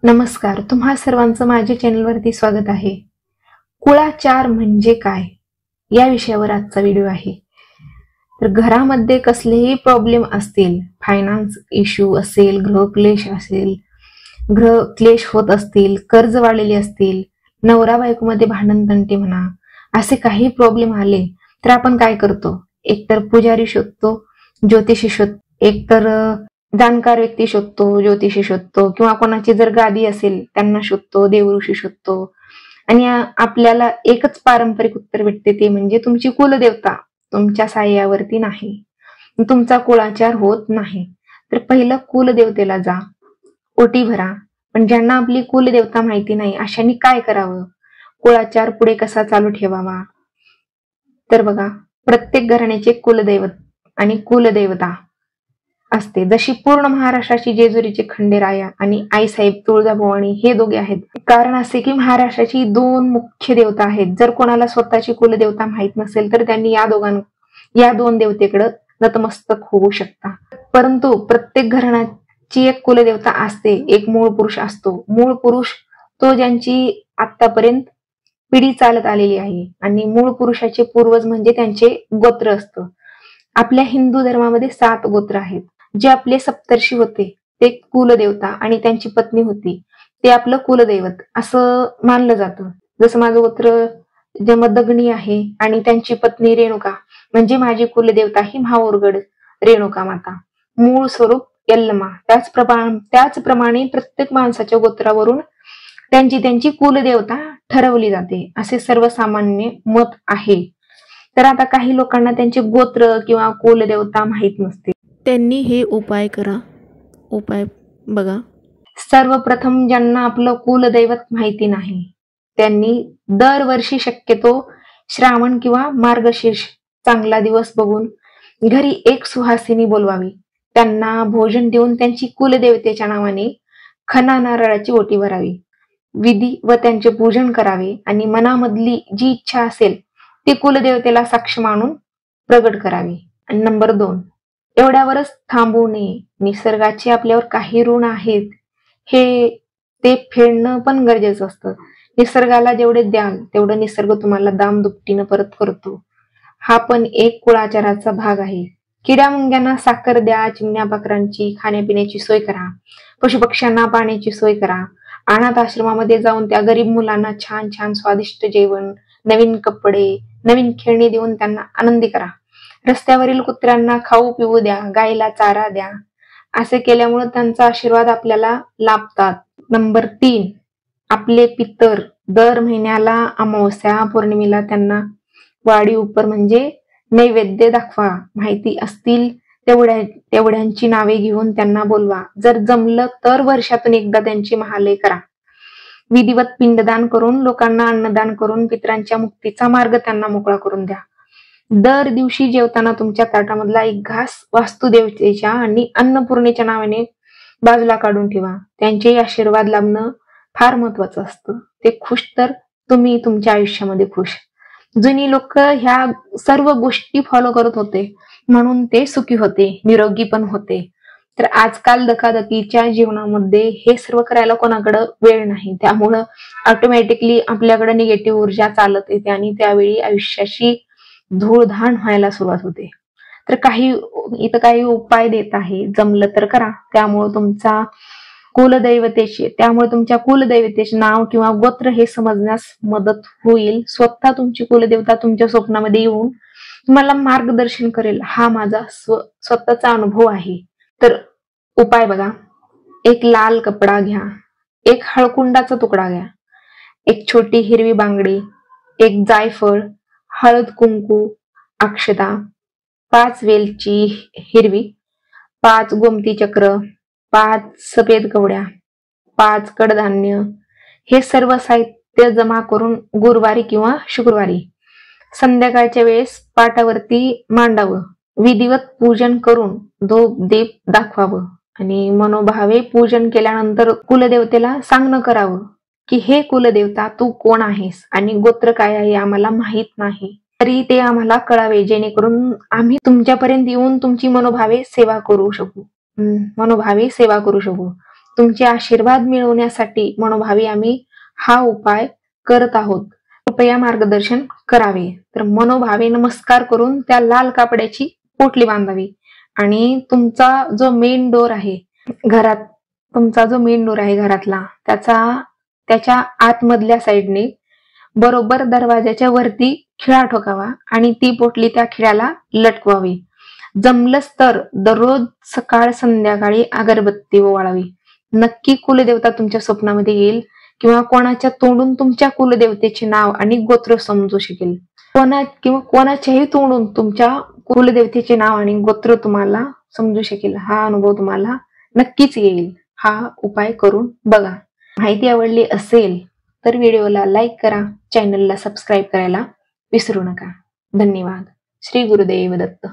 नमस्कार, तुम्हा सर्वांचं माझ्या चॅनलवरती स्वागत आहे. कुळाचार म्हणजे काय या विषयावर आजचा व्हिडिओ आहे. तर घरामध्ये कसलेही प्रॉब्लेम असतील, फायनान्स इश्यू असेल, गृहक्लेश असेल, गृहक्लेश होत असतील, कर्ज वाढलेले असतील, नवरा बायकोमध्ये भांडण तंटे म्हणा, असे काही प्रॉब्लेम आले तर आपण काय करतो? एकतर पुजारी शोधतो, ज्योतिषी शोधतो, एकतर जाणकार व्यक्ती शोधतो, ज्योतिषी शोधतो, किंवा कोणाची जर गादी असेल त्यांना शोधतो, देवऋषी शोधतो. आणि आपल्याला एकच पारंपरिक उत्तर भेटते, ते म्हणजे तुमची कुलदेवता तुमच्या साह्यावरती नाही, तुमचा कुळाचार होत नाही. तर पहिलं कुलदेवतेला जा, ओटी भरा. पण ज्यांना आपली कुलदेवता माहिती नाही अशांनी काय करावं? कुळाचार पुढे कसा चालू ठेवावा? तर बघा, प्रत्येक घराण्याचे कुलदैवत आणि कुलदेवता असते. जशी पूर्ण महाराष्ट्राची जेजुरीचे खंडेराया आणि आईसाहेब तुळजाभवानी हे दोघे आहेत. कारण असे की महाराष्ट्राची दोन मुख्य देवता आहेत. जर कोणाला स्वतःची कुलदेवता माहित नसेल तर त्यांनी या दोन देवतेकडे नतमस्तक होऊ शकता. परंतु प्रत्येक घराण्याची एक कुलदेवता असते, एक मूळ पुरुष असतो. मूळ पुरुष तो ज्यांची आतापर्यंत पिढी चालत आलेली आहे, आणि मूळ पुरुषाचे पूर्वज म्हणजे त्यांचे गोत्र असतं. आपल्या हिंदू धर्मामध्ये 7 गोत्र आहेत. जे आपले सप्तर्षी होते ते कुलदेवता, आणि त्यांची पत्नी होती ते आपलं कुलदैवत असं मानलं जातं. जसं माझं गोत्र जमदग्नी आहे आणि त्यांची पत्नी रेणुका, म्हणजे माझी कुलदेवता ही माहूरगड रेणुका माता, मूळ स्वरूप यल्लमा. त्याचप्रमाणे प्रत्येक माणसाच्या गोत्रावरून त्यांची कुलदेवता ठरवली जाते, असे सर्वसामान्य मत आहे. तर आता काही लोकांना त्यांचे गोत्र किंवा कुलदेवता माहित नसते, त्यांनी हे उपाय करा. उपाय बघा. सर्वप्रथम ज्यांना आपलं कुलदैवत माहिती नाही त्यांनी दरवर्षी शक्यतो श्रावण किंवा मार्गशीर्ष चांगला दिवस बघून घरी एक सुहासिनी बोलवावी. त्यांना भोजन देऊन त्यांची कुलदेवतेच्या नावाने खना नारळाची ओटी भरावी, विधी व त्यांचे पूजन करावे, आणि मनामधली जी इच्छा असेल ती कुलदेवतेला साक्ष मानून प्रगट करावी. आणि नंबर 2, एवढ्यावरच थांबू नये. निसर्गाचे आपल्यावर काही ऋण आहेत ते फेडणं पण गरजेचं असतं. निसर्गाला जेवढे द्याल तेवढं निसर्ग तुम्हाला दामदुपटीनं परत करतो. हा पण एक कुळाचाराचा भाग आहे. किड्या मुंग्यांना साखर द्या, चिमण्या पाखरांची खाण्यापिण्याची सोय करा, पशुपक्ष्यांना पाण्याची सोय करा, अनाथ आश्रमामध्ये जाऊन त्या गरीब मुलांना छान छान स्वादिष्ट जेवण, नवीन कपडे, नवीन खेळणी देऊन त्यांना आनंदी करा. रस्त्यावरील कुत्र्यांना खाऊ पिऊ द्या, गायीला चारा द्या. असे केल्यामुळे त्यांचा आशीर्वाद आपल्याला लाभतात. नंबर 3, आपले पितर दर महिन्याला अमावस्या पौर्णिमेला त्यांना वाडी उपर म्हणजे नैवेद्य दाखवा. माहिती असतील तेवढ्यांची नावे घेऊन त्यांना बोलवा. जर जमलं तर वर्षातून एकदा त्यांची महालय करा. विधिवत पिंडदान करून, लोकांना अन्नदान करून पितरांच्या मुक्तीचा मार्ग त्यांना मोकळा करून द्या. दर दिवशी जेवताना तुमच्या ताटामधला एक घास वास्तुदेवतेच्या आणि अन्नपूर्णेच्या नावाने बाजूला काढून ठेवा. त्यांचे आशीर्वाद लाभणं फार महत्वाचं असतं. ते खुश तर तुम्ही तुमच्या आयुष्यामध्ये खुश. जुनी लोक ह्या सर्व गोष्टी फॉलो करत होते म्हणून ते सुखी होते, निरोगी पण होते. तर आजकाल धकाधकीच्या जीवनामध्ये हे सर्व करायला कोणाकडे वेळ नाही, त्यामुळं ऑटोमॅटिकली आपल्याकडे निगेटिव्ह ऊर्जा चालत येते आणि त्यावेळी आयुष्याशी धूळधाण व्हायला सुरुवात होते. तर काही उपाय देत आहे, जमलं तर करा. त्यामुळे तुमच्या कुलदैवतेचे नाव किंवा गोत्र हे समजण्यास मदत होईल. स्वतः तुमची कुलदेवता तुमच्या स्वप्नामध्ये येऊन तुम्हाला मार्गदर्शन करेल, हा माझा स्वतःचा अनुभव आहे. तर उपाय बघा, एक लाल कपडा घ्या, एक हळकुंडाचा तुकडा घ्या, एक छोटी हिरवी बांगडी, एक जायफळ, हळद कुंकू, अक्षता, 5 वेलची हिरवी, 5 गोमती चक्र, 5 सफेद कवड्या, 5 कडधान्य. हे सर्व साहित्य जमा करून गुरुवारी किंवा शुक्रवारी संध्याकाळच्या वेळेस पाटावरती मांडावं. विधिवत पूजन करून धूप दीप दाखवावं, आणि मनोभावे पूजन केल्यानंतर कुलदेवतेला सांगणं करावं की हे कुलदेवता तू कोण आहेस आणि गोत्र काय आहे आम्हाला माहित नाही, तरी ते आम्हाला कळावे, जेणेकरून आम्ही तुमच्यापर्यंत येऊन तुमची मनोभावे सेवा करू शकू. तुमचे आशीर्वाद मिळवण्यासाठी मनोभावी आम्ही हा उपाय करत आहोत, कृपया मार्गदर्शन करावे. तर मनोभावे नमस्कार करून त्या लाल कापडाची पोटली बांधावी आणि तुमचा जो मेन डोर आहे घरात, तुमचा जो मेन डोर आहे घरातला, त्याच्या आतमधल्या साईडने बरोबर दरवाजाच्या वरती खिळा ठोकावा आणि ती पोटली त्या खिळ्याला लटकवावी. जमलंच तर दररोज सकाळ संध्याकाळी अगरबत्ती ओवाळावी. नक्की कुलदेवता तुमच्या स्वप्नामध्ये येईल किंवा कोणाच्या तोंडून तुमच्या कुलदेवतेचे नाव आणि गोत्र समजू शकेल. कोणाच्याही तोंडून तुमच्या कुलदेवतेचे नाव आणि गोत्र तुम्हाला समजू शकेल. हा अनुभव तुम्हाला नक्कीच येईल. हा उपाय करून बघा. माहिती आवडली असेल तर व्हिडिओला लाईक करा, चॅनलला सबस्क्राईब करायला विसरू नका. धन्यवाद. श्री गुरुदेव दत्त.